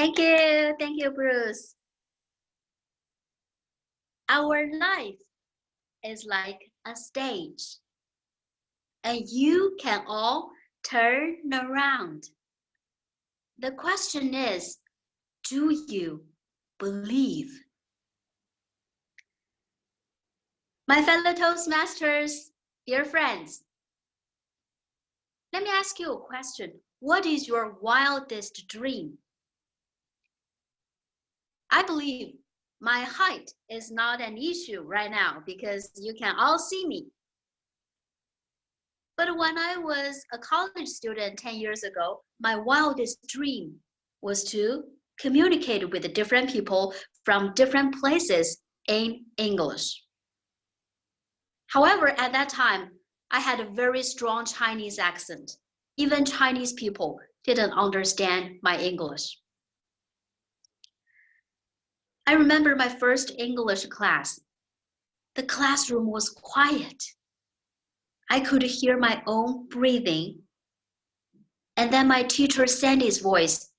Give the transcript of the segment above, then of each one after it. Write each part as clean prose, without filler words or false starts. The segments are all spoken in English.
Thank you. Thank you, Bruce. Our life is like a stage, and you can all turn around. The question is, do you believe? My fellow Toastmasters, dear friends, let me ask you a question. What is your wildest dream? I believe my height is not an issue right now because you can all see me. But when I was a college student 10 years ago, my wildest dream was to communicate with different people from different places in English. However, at that time, I had a very strong Chinese accent. Even Chinese people didn't understand my English. I remember my first English class. The classroom was quiet. I could hear my own breathing. And then my teacher Sandy's voice.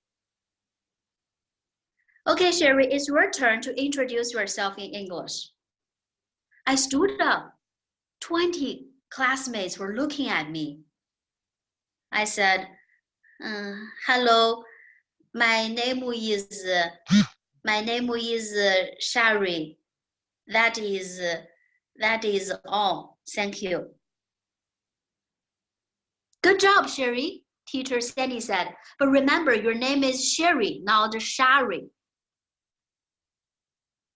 Okay, Sherrie, it's your turn to introduce yourself in English. I stood up. 20 classmates were looking at me. I said, hello, my name is Sherrie. That is all. Thank you. Good job, Sherrie, Teacher Sandy said. But remember, your name is Sherrie, not Sherrie.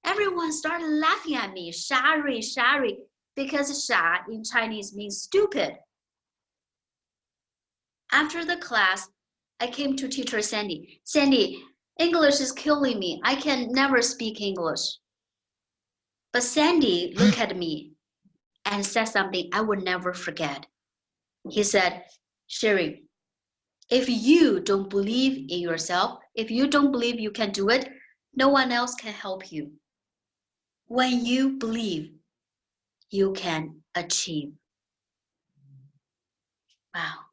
Everyone started laughing at me, Sherrie, because sha in Chinese means stupid. After the class, I came to Teacher Sandy. Sandy, English is killing me. I can never speak English. But Sandy looked at me and said something I would never forget. He said, Sherrie, if you don't believe in yourself, if you don't believe you can do it, no one else can help you. When you believe, you can achieve. Wow.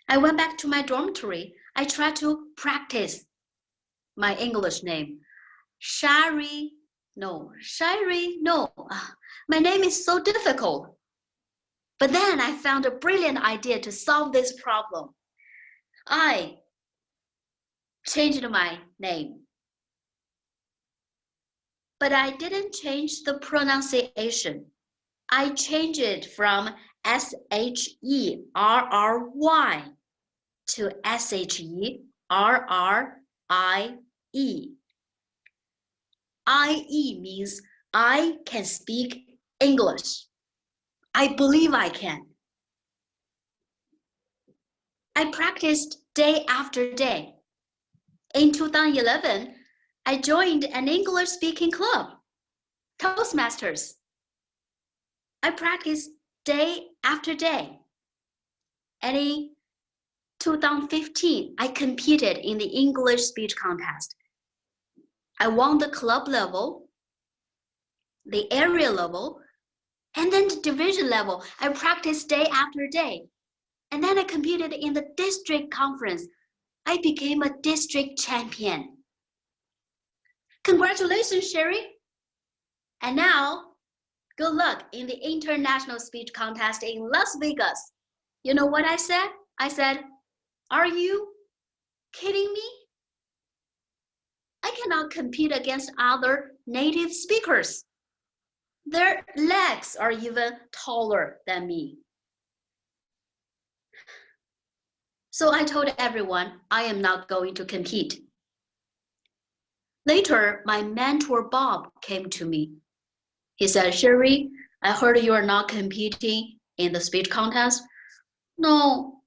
I went back to my dormitory. I tried to practice my English name. Sherrie, no. My name is so difficult. But then I found a brilliant idea to solve this problem. I changed my name. But I didn't change the pronunciation. I changed it from Sherry to Sherrie. IE means I can speak English. I believe I can. I practiced day after day. In 2011, I joined an English-speaking club, Toastmasters. I practiced day after day. And in 2015, I competed in the English speech contest. I won the club level, the area level, and then the division level. I practiced day after day. And then I competed in the district conference. I became a district champion. Congratulations, Sherrie. And now, good luck in the international speech contest in Las Vegas. You know what I said? I said, are you kidding me? I cannot compete against other native speakers. Their legs are even taller than me. So I told everyone I am not going to compete. Later, my mentor Bob came to me. He said, Sherrie, I heard you are not competing in the speech contest. No.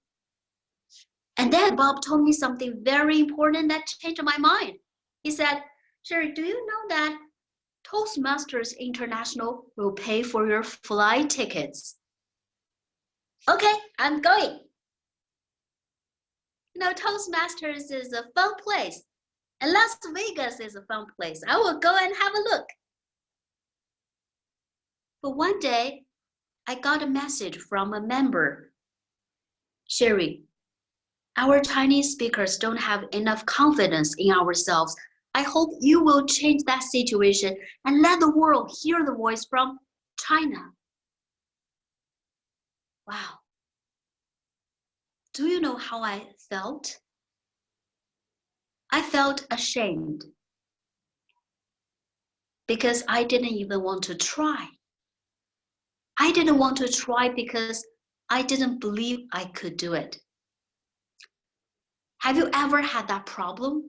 And then Bob told me something very important that changed my mind. He said, Sherrie, do you know that Toastmasters International will pay for your flight tickets? Okay, I'm going. You know, Toastmasters is a fun place, and Las Vegas is a fun place. I will go and have a look. But one day, I got a message from a member. Sherrie, Our Chinese speakers don't have enough confidence in ourselves. I hope you will change that situation and let the world hear the voice from China. Wow. Do you know how I felt? I felt ashamed because I didn't even want to try. I didn't want to try because I didn't believe I could do it. Have you ever had that problem?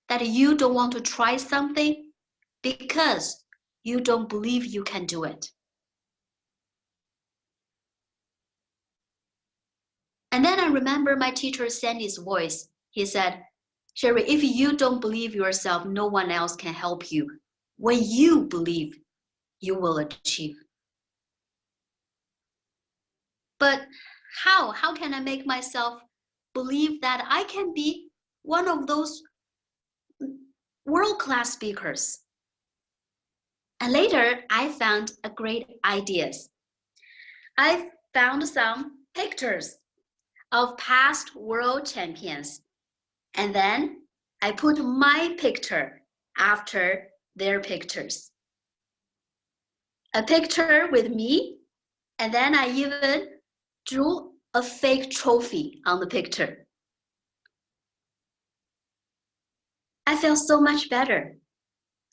That you don't want to try something because you don't believe you can do it? And then I remember my teacher Sandy's voice. He said, Sherrie, if you don't believe yourself, no one else can help you. When you believe, you will achieve. But how? How can I make myself believe that I can be one of those world-class speakers? And later, I found a great ideas. I found some pictures of past world champions. And then I put my picture after their pictures. A picture with me, and then I even drew a fake trophy on the picture. I feel so much better.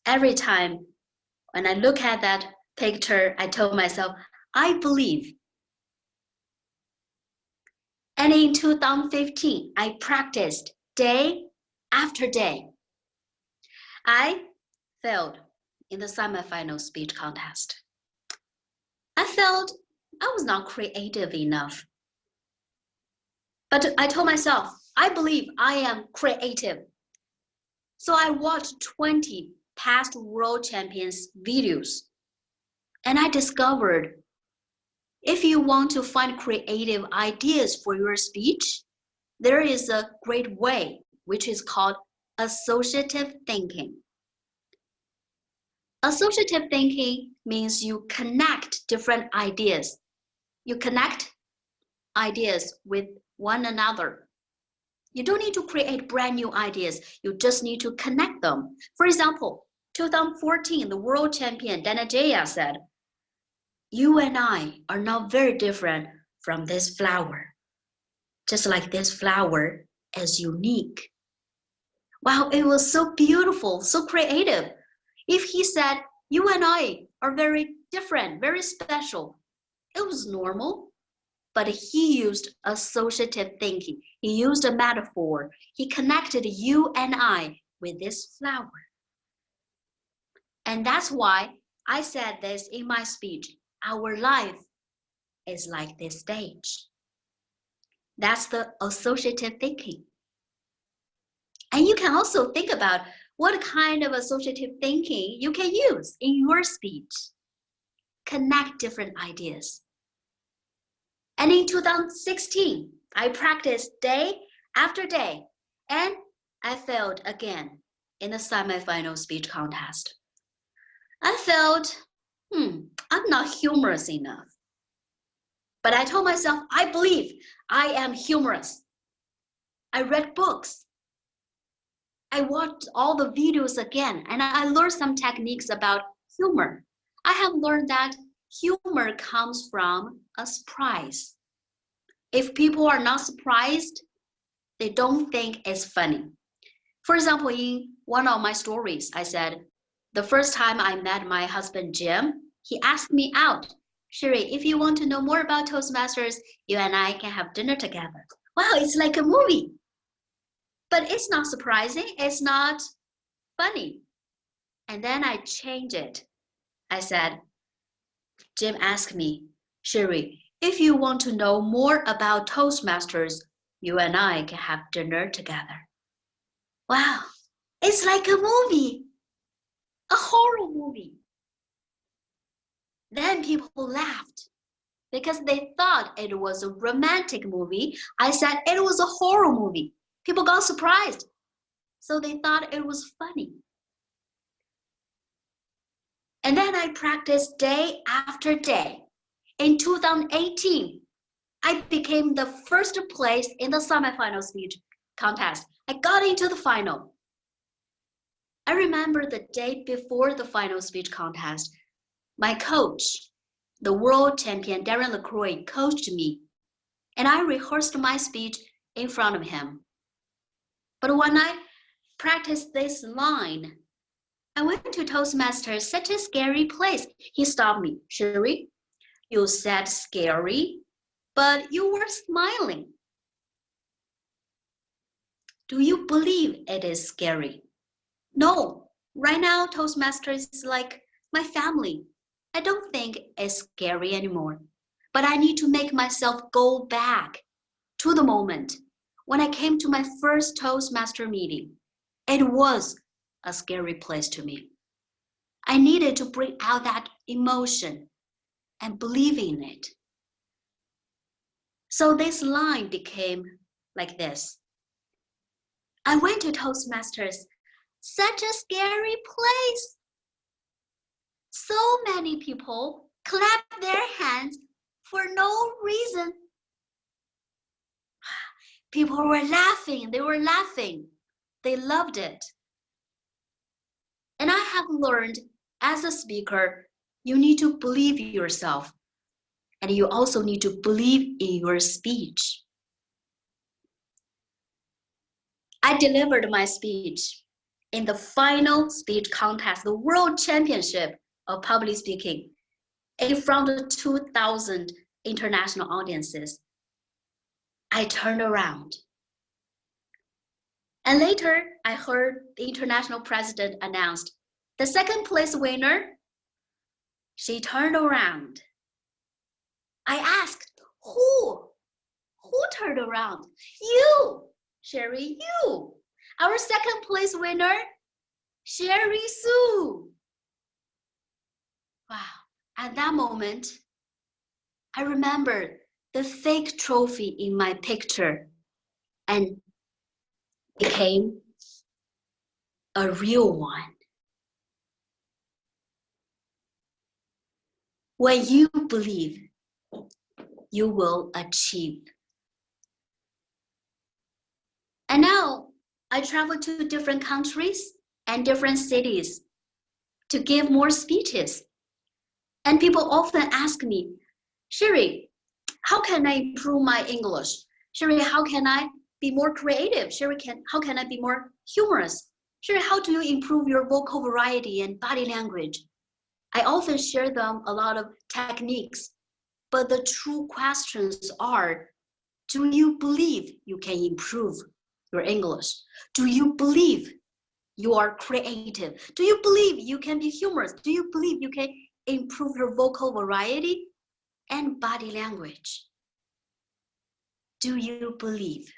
Every time when I look at that picture, I told myself, I believe. And in 2015, I practiced day after day. I failed in the semifinal speech contest. I felt I was not creative enough. But I told myself, I believe I am creative. So I watched 20 past world champions videos. And I discovered if you want to find creative ideas for your speech, there is a great way, which is called associative thinking. Associative thinking means you connect different ideas. You connect ideas with one another. You don't need to create brand new ideas. You just need to connect them. For example, 2014, the world champion Dhananjaya said, you and I are not very different from this flower. Just like this flower is unique. Wow, it was so beautiful, so creative. If he said, you and I are very different, very special, it was normal. But he used associative thinking. He used a metaphor. He connected you and I with this flower. And that's why I said this in my speech. Our life is like this stage. That's the associative thinking. And you can also think about what kind of associative thinking you can use in your speech. Connect different ideas. And in 2016, I practiced day after day, and I failed again in the semifinal speech contest. I felt, I'm not humorous enough. But I told myself, I believe I am humorous. I read books. I watched all the videos again, and I learned some techniques about humor. I have learned that humor comes from a surprise. If people are not surprised, they don't think it's funny. For example, in one of my stories, I said, the first time I met my husband, Jim, he asked me out. Sherrie, if you want to know more about Toastmasters, you and I can have dinner together. Wow, it's like a movie. But it's not surprising. It's not funny. And then I changed it. I said, Jim asked me, Sherrie, if you want to know more about Toastmasters, you and I can have dinner together. Wow, it's like a movie, a horror movie. Then people laughed because they thought it was a romantic movie. I said it was a horror movie. People got surprised. So they thought it was funny. And then I practiced day after day. In 2018, I became the first place in the semifinal speech contest. I got into the final. I remember the day before the final speech contest. My coach, the world champion Darren LaCroix, coached me, and I rehearsed my speech in front of him. But when I practiced this line, I went to Toastmasters, such a scary place. He stopped me. Sherrie, you said scary, but you were smiling. Do you believe it is scary? No, right now Toastmasters is like my family. I don't think it's scary anymore, but I need to make myself go back to the moment when I came to my first Toastmaster meeting. It was a scary place to me. I needed to bring out that emotion and believe in it. So this line became like this. I went to Toastmasters, such a scary place. So many people clapped their hands for no reason. People were laughing, they were laughing. They loved it. And I have learned as a speaker, you need to believe in yourself. And you also need to believe in your speech. I delivered my speech in the final speech contest, the World Championship of Public Speaking, in front of 2,000 international audiences. I turned around. And later, I heard the international president announced, the second place winner. She turned around. I asked, who? Who turned around? You, Sherrie, you. Our second place winner, Sherrie Sue. Wow, at that moment, I remembered the fake trophy in my picture and became a real one. When you believe, you will achieve. And now I travel to different countries and different cities to give more speeches. And people often ask me, Sherrie, how can I improve my English? Sherrie, how can I be more creative? Sherrie, how can I be more humorous? Sherrie, how do you improve your vocal variety and body language? I often share them a lot of techniques, but the true questions are, do you believe you can improve your English? Do you believe you are creative? Do you believe you can be humorous? Do you believe you can improve your vocal variety and body language? Do you believe?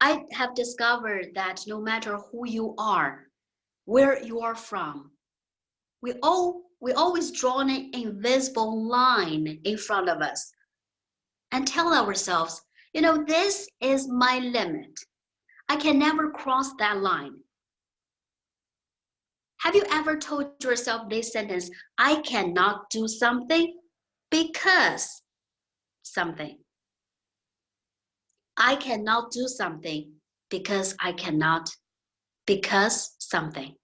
I have discovered that no matter who you are, where you are from, we always draw an invisible line in front of us and tell ourselves, you know, this is my limit. I can never cross that line. Have you ever told yourself this sentence, I cannot do something because something? I cannot do something because I cannot, because something.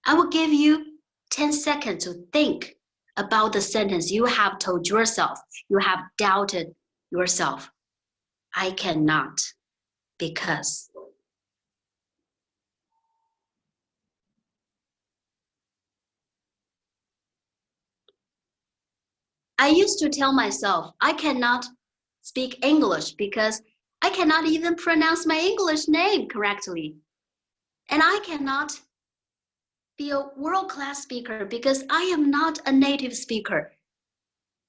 I will give you 10 seconds to think about the sentence you have told yourself. You have doubted yourself. I cannot because. I used to tell myself I cannot speak English because I cannot even pronounce my English name correctly. And I cannot be a world-class speaker because I am not a native speaker.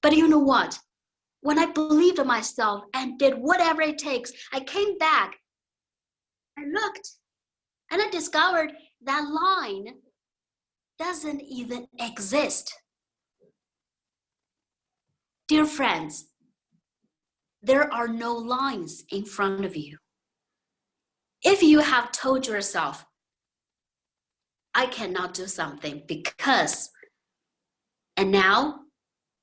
But you know what? When I believed in myself and did whatever it takes, I came back, I looked, and I discovered that line doesn't even exist. Dear friends, there are no lines in front of you. If you have told yourself, I cannot do something because, and now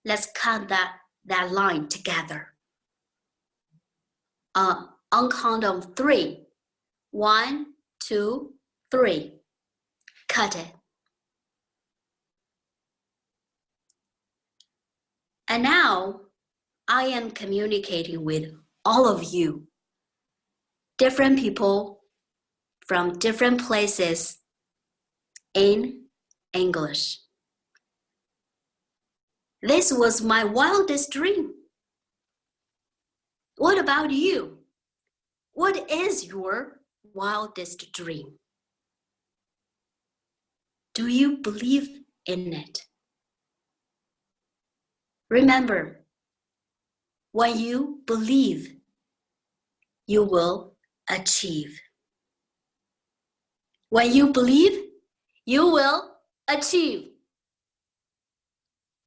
Let's cut that line together. On count of 3. 1, 2, 3. Cut it. And now I am communicating with all of you. Different people from different places in English. This was my wildest dream. What about you? What is your wildest dream? Do you believe in it? Remember, when you believe, you will achieve. When you believe, you will achieve.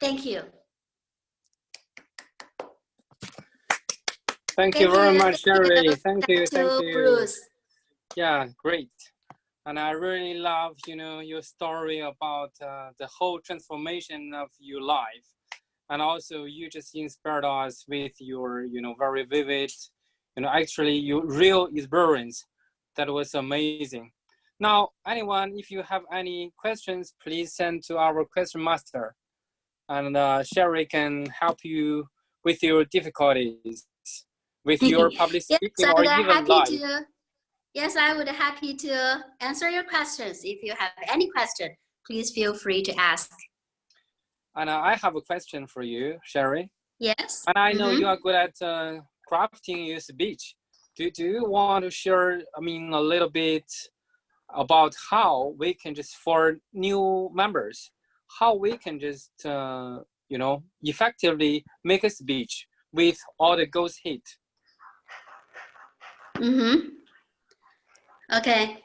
Thank you. Thank you very much, Sherrie. Thank you. Bruce. Yeah, great. And I really love, your story about the whole transformation of your life. And also you just inspired us with your, very vivid, actually your real experience. That was amazing. Now, anyone, if you have any questions, please send to our question master. And Sherrie can help you with your difficulties, with your public speaking or even live. Yes, I would be happy to answer your questions. If you have any question, please feel free to ask. And I have a question for you, Sherrie. Yes. And I know you are good at crafting your speech. Do you want to share, a little bit about how we can just, for new members, how we can just, effectively make a speech with all the goals hit? Okay.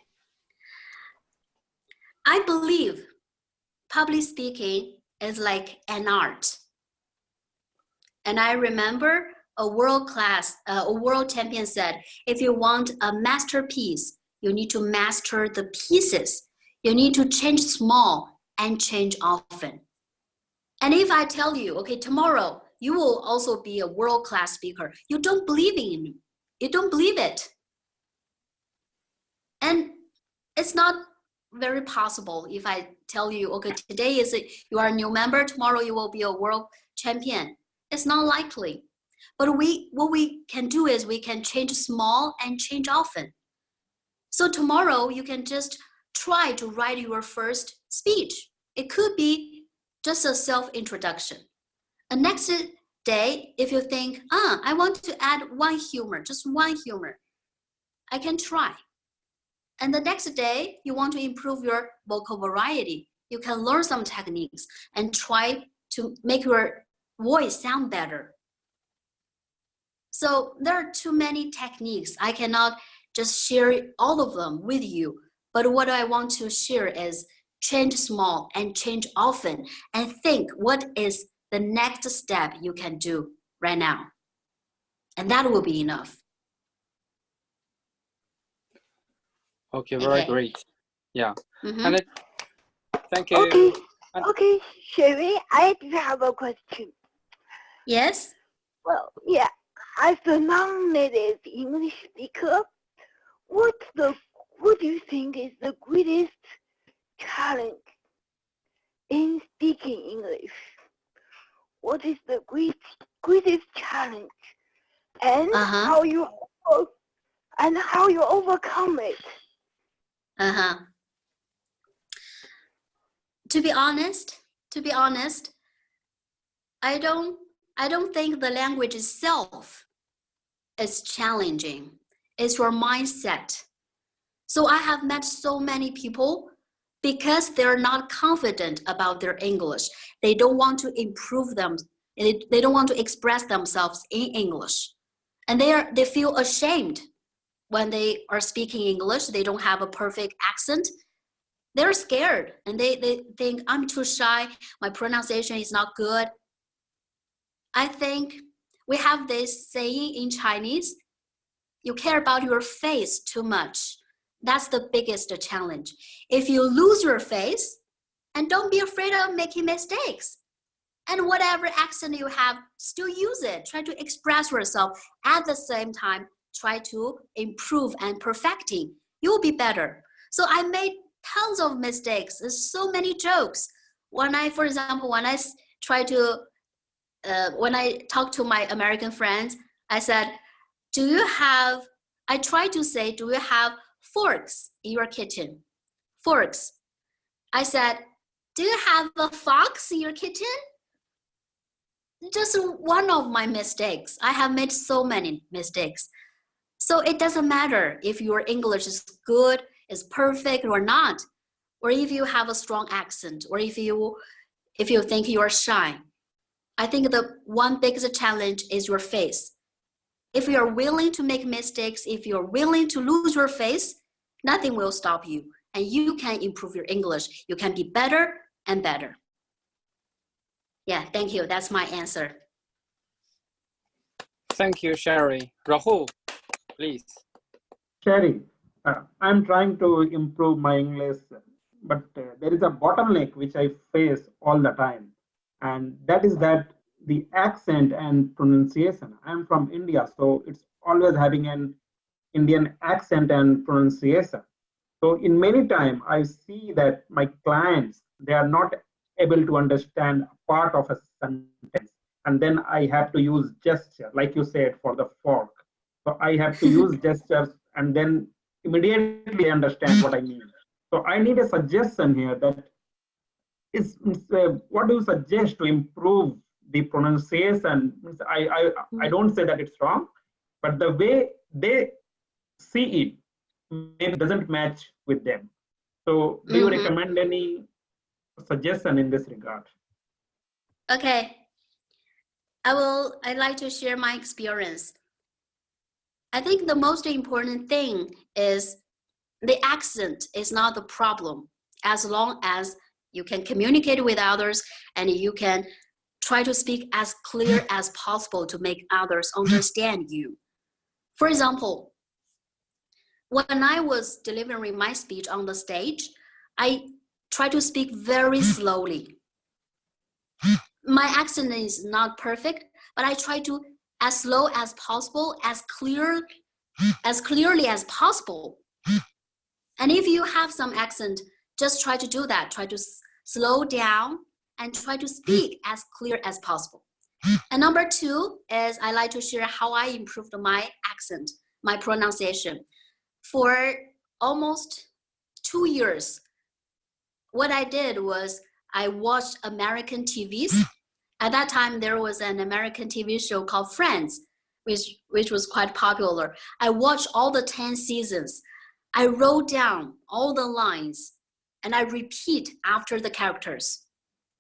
I believe public speaking is like an art. And I remember a world champion said, if you want a masterpiece, you need to master the pieces. You need to change small and change often. And if I tell you, okay, tomorrow you will also be a world-class speaker, you don't believe in me. You don't believe it. And it's not very possible if I tell you, okay, today you are a new member, tomorrow you will be a world champion. It's not likely. But what we can do is we can change small and change often. So tomorrow you can just try to write your first speech. It could be just a self-introduction. And next day, if you think, I want to add just one humor, I can try. And the next day, you want to improve your vocal variety. You can learn some techniques and try to make your voice sound better. So there are too many techniques. I cannot just share all of them with you. But what I want to share is change small and change often, and think what is the next step you can do right now. And that will be enough. Okay, very great. Yeah. And thank you. Okay, Sherrie, I do have a question. Yes? Well, yeah, as a non-native English speaker, what do you think is the greatest challenge in speaking English? What is the greatest challenge, and how you overcome it? To be honest, I don't think the language itself is challenging. It's your mindset. So I have met so many people because they're not confident about their English. They don't want to improve them. They don't want to express themselves in English. And they feel ashamed when they are speaking English. They don't have a perfect accent. They're scared and they think, I'm too shy, my pronunciation is not good. I think we have this saying in Chinese, you care about your face too much. That's the biggest challenge. If you lose your face, and don't be afraid of making mistakes. And whatever accent you have, still use it. Try to express yourself. At the same time, try to improve and perfecting. You'll be better. So I made tons of mistakes. There's so many jokes. For example, when I try to, when I talk to my American friends, I said, I try to say, do you have forks in your kitchen? Forks. I said, do you have a fox in your kitchen? Just one of my mistakes. I have made so many mistakes. So it doesn't matter if your English is good, is perfect or not, or if you have a strong accent, or if you think you're shy. I think the one biggest challenge is your face. If you're willing to make mistakes, if you're willing to lose your face, nothing will stop you. And you can improve your English. You can be better and better. Yeah, thank you. That's my answer. Thank you, Sherrie. Rahul, please. Sherrie, I'm trying to improve my English, but there is a bottleneck which I face all the time, and that is that the accent and pronunciation. I'm from India, so it's always having an Indian accent and pronunciation. So in many time, I see that my clients, they are not able to understand a part of a sentence. And then I have to use gesture, like you said, for the fork. So I have to use gestures and then immediately understand what I mean. So I need a suggestion here that what do you suggest to improve the pronunciation? I don't say that it's wrong, but the way they see it maybe doesn't match with them. So do you recommend any suggestion in this regard? Okay. I'd like to share my experience. I think the most important thing is the accent is not the problem, as long as you can communicate with others and you can try to speak as clear as possible to make others understand you. For example, when I was delivering my speech on the stage, I try to speak very slowly. My accent is not perfect, but I try to, as slow as possible, as clearly as possible. And if you have some accent, just try to do that. Try to slow down and try to speak as clear as possible. And number two is I like to share how I improved my accent, my pronunciation. For almost 2 years, what I did was I watched American TVs. At that time, there was an American TV show called Friends, which was quite popular. I watched all the 10 seasons. I wrote down all the lines and I repeat after the characters.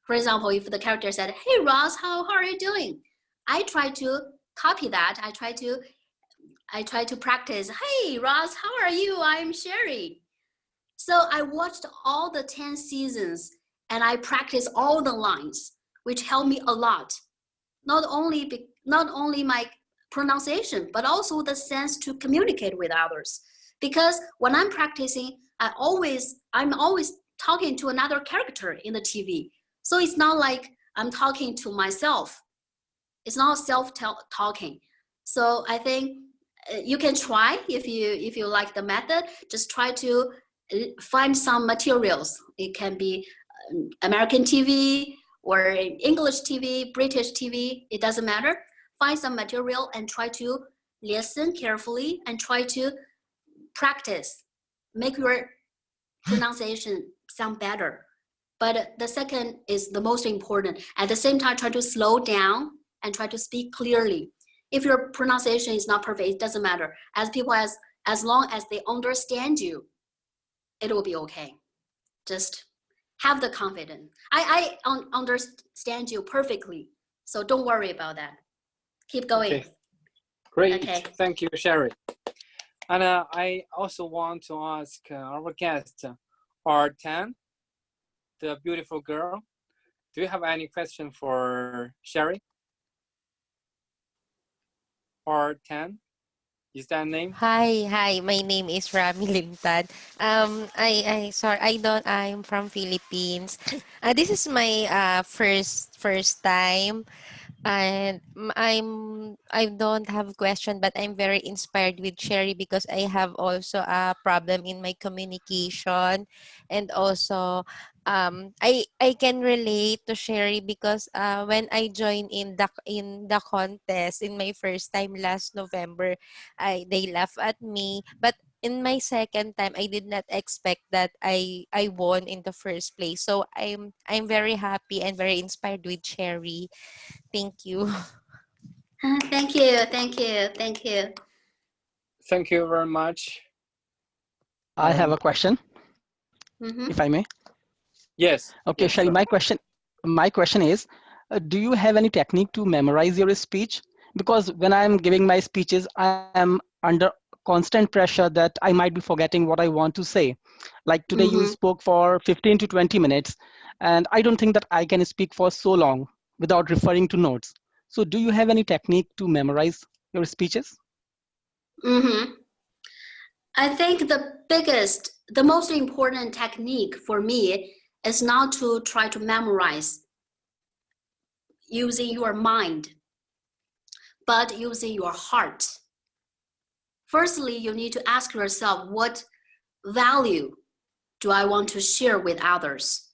For example, if the character said, "Hey Ross, how are you doing?" I try to copy that. I try to practice, "Hey Ross, how are you? I'm Sherrie." So I watched all the 10 seasons and I practiced all the lines, which helped me a lot. Not only my pronunciation, but also the sense to communicate with others. Because when I'm practicing, I'm always talking to another character in the TV. So it's not like I'm talking to myself. It's not self-talking. So I think you can try if you like the method. Just try to find some materials. It can be American TV or English TV, British TV. It doesn't matter. Find some material and try to listen carefully and try to practice. Make your pronunciation sound better. But the second is the most important. At the same time, try to slow down and try to speak clearly. If your pronunciation is not perfect, it doesn't matter. As long as they understand you, it will be okay. Just have the confidence. I understand you perfectly, so don't worry about that. Keep going. Okay. Great. Okay. Thank you, Sherrie. And I also want to ask our guest, R10, the beautiful girl. Do you have any question for Sherrie? R10? Is that name? Hi. My name is Rami Lintad. Sorry, I'm from Philippines. This is my first time, and I don't have question, but I'm very inspired with Sherry because I have also a problem in my communication, and also I can relate to Sherry because when I joined in the contest in my first time last November, they laugh at me, but in my second time I did not expect that I won in the first place. So I'm very happy and very inspired with Sherry. Thank you. Thank you, thank you, thank you. Thank you very much. I have a question, Mm-hmm. if I may. Yes. Okay, Yes, Sherry, sure. my question is, do you have any technique to memorize your speech? Because when I'm giving my speeches, I am under constant pressure that I might be forgetting what I want to say. Like today, you Mm-hmm. spoke for 15 to 20 minutes, and I don't think that I can speak for so long without referring to notes. So, do you have any technique to memorize your speeches? Mm-hmm. I think the most important technique for me is not to try to memorize using your mind, but using your heart. Firstly, you need to ask yourself, what value do I want to share with others?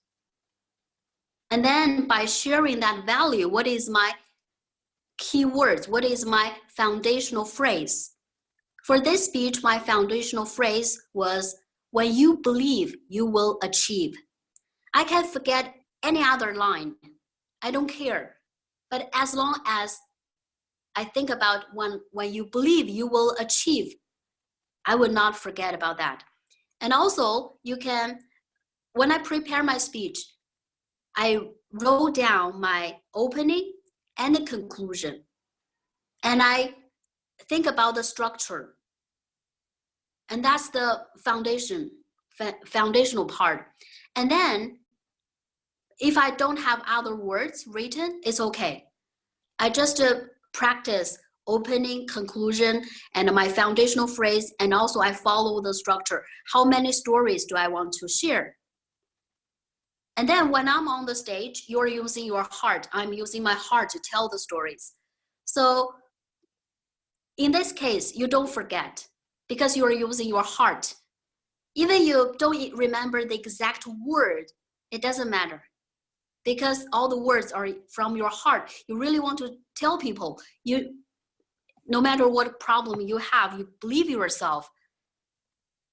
And then by sharing that value, what is my keywords? What is my foundational phrase? For this speech, my foundational phrase was, when you believe, you will achieve. I can forget any other line. I don't care. But as long as I think about when you believe, you will achieve, I will not forget about that. And also, you can, when I prepare my speech, I wrote down my opening and the conclusion. And I think about the structure. And that's the foundational part. And then if I don't have other words written, it's okay. I just practice opening, conclusion, and my foundational phrase, and also I follow the structure. How many stories do I want to share? And then when I'm on the stage, you're using your heart. I'm using my heart to tell the stories. So in this case, you don't forget because you're using your heart. Even you don't remember the exact word, it doesn't matter because all the words are from your heart. You really want to tell people, no matter what problem you have, you believe yourself.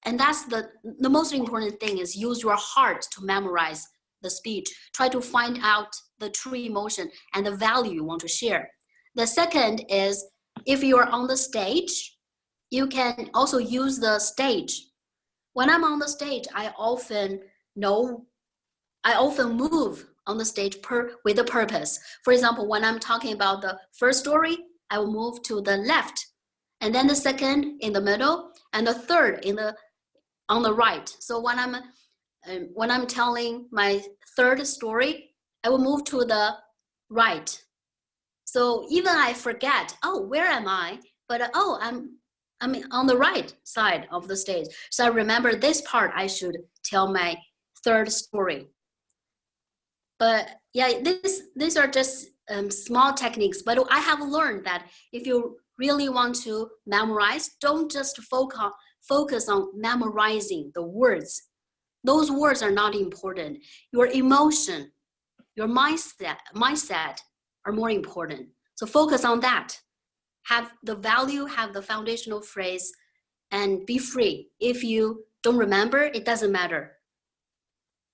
And that's the most important thing is use your heart to memorize the speech. Try to find out the true emotion and the value you want to share. The second is if you're on the stage, you can also use the stage. When I'm on the stage, I often move on the stage with a purpose. For example, when I'm talking about the first story, I will move to the left, and then the second in the middle, and the third on the right. So when I'm telling my third story, I will move to the right. So even I forget, oh, where am I? But I'm on the right side of the stage. So I remember this part, I should tell my third story. But yeah, these are just small techniques. But I have learned that if you really want to memorize, don't just focus on memorizing the words. Those words are not important. Your emotion, your mindset are more important. So focus on that. Have the value, have the foundational phrase, and be free. If you don't remember, it doesn't matter.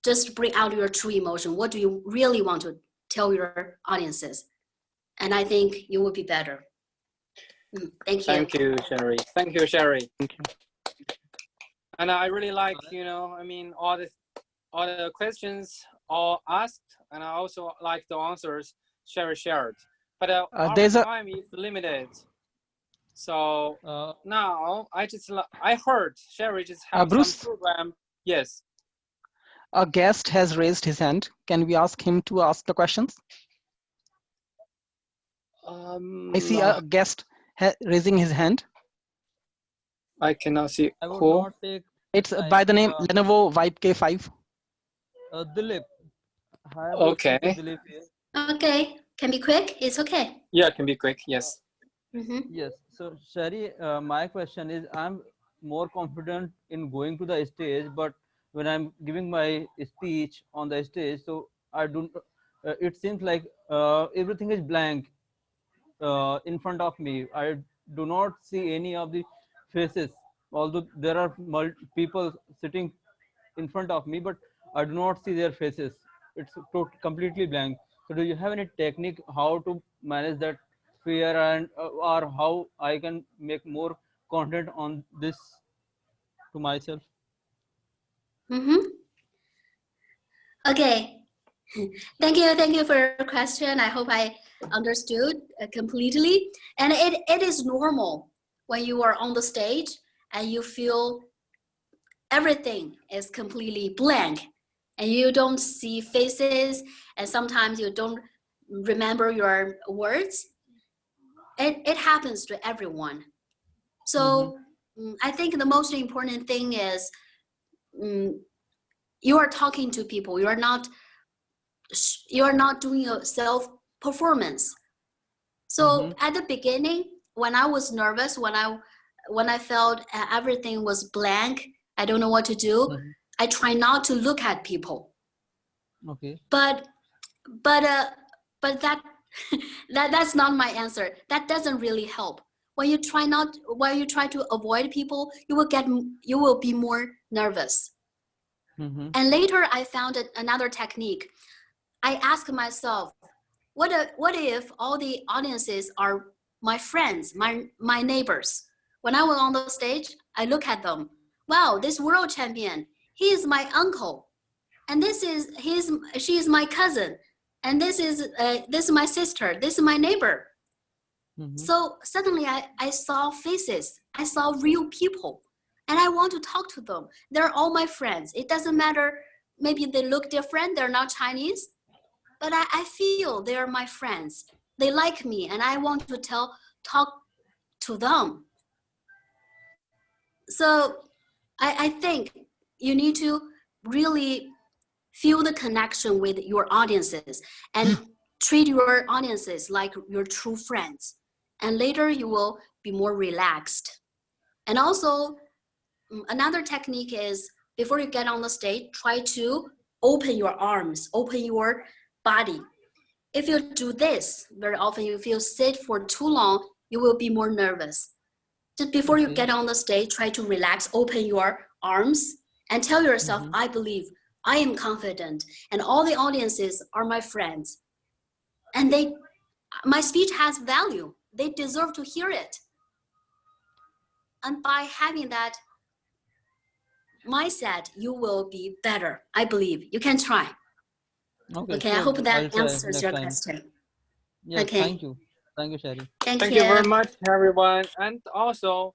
Just bring out your true emotion. What do you really want to tell your audiences? And I think you will be better. Thank you. Thank you, Sherry. Thank you, Sherry. Thank you. And I really like, all the questions are asked, and I also like the answers Sherry shared. But our There's a time is limited. So now I heard Sherry just have some Bruce, program. Yes. a guest has raised his hand. Can we ask him to ask the questions? I see a guest raising his hand. I cannot see I would who. not take It's by like the name Lenovo Vibe K5. Dilip. I have to speak to Okay. Dilip here. Okay, can be quick. It's okay. Yeah, can be quick. Yes. Yes. So Sherry, my question is, I'm more confident in going to the stage, but when I'm giving my speech on the stage, so I don't. It seems like everything is blank in front of me. I do not see any of the faces, although there are people sitting in front of me, but I do not see their faces. It's completely blank. So, do you have any technique how to manage that fear, and or how I can make more content on this to myself? Okay. Thank you for your question. I hope I understood completely. And it is normal when you are on the stage and you feel everything is completely blank and you don't see faces and sometimes you don't remember your words. It happens to everyone. So I think the most important thing is you are talking to people. You are not doing a self performance. So at the beginning, when I was nervous, when I felt everything was blank, I don't know what to do. I try not to look at people. Okay. But that that's not my answer. That doesn't really help. When you try to avoid people, you will be more nervous. And later I found another technique. I ask myself, what if all the audiences are my friends, my neighbors? When I was on the stage, I look at them. Wow, this world champion, he is my uncle, and she is my cousin, and this is my sister, this is my neighbor. So suddenly I saw faces, I saw real people, and I want to talk to them. They're all my friends. It doesn't matter, maybe they look different, they're not Chinese, but I feel they're my friends. They like me, and I want to talk to them. So I think you need to really feel the connection with your audiences and treat your audiences like your true friends. And later you will be more relaxed. And also, another technique is before you get on the stage, try to open your arms, open your body. If you do this very often, if you sit for too long, you will be more nervous. Just before you get on the stage, try to relax, open your arms, and tell yourself, I believe, I am confident, and all the audiences are my friends. And my speech has value. They deserve to hear it. And by having that mindset, you will be better. I believe. You can try. Okay, I Sure. hope that I'll try answers next your time. question. Yes, Okay. thank you, Sherry. Thank Thank you very you. much, everyone. And also,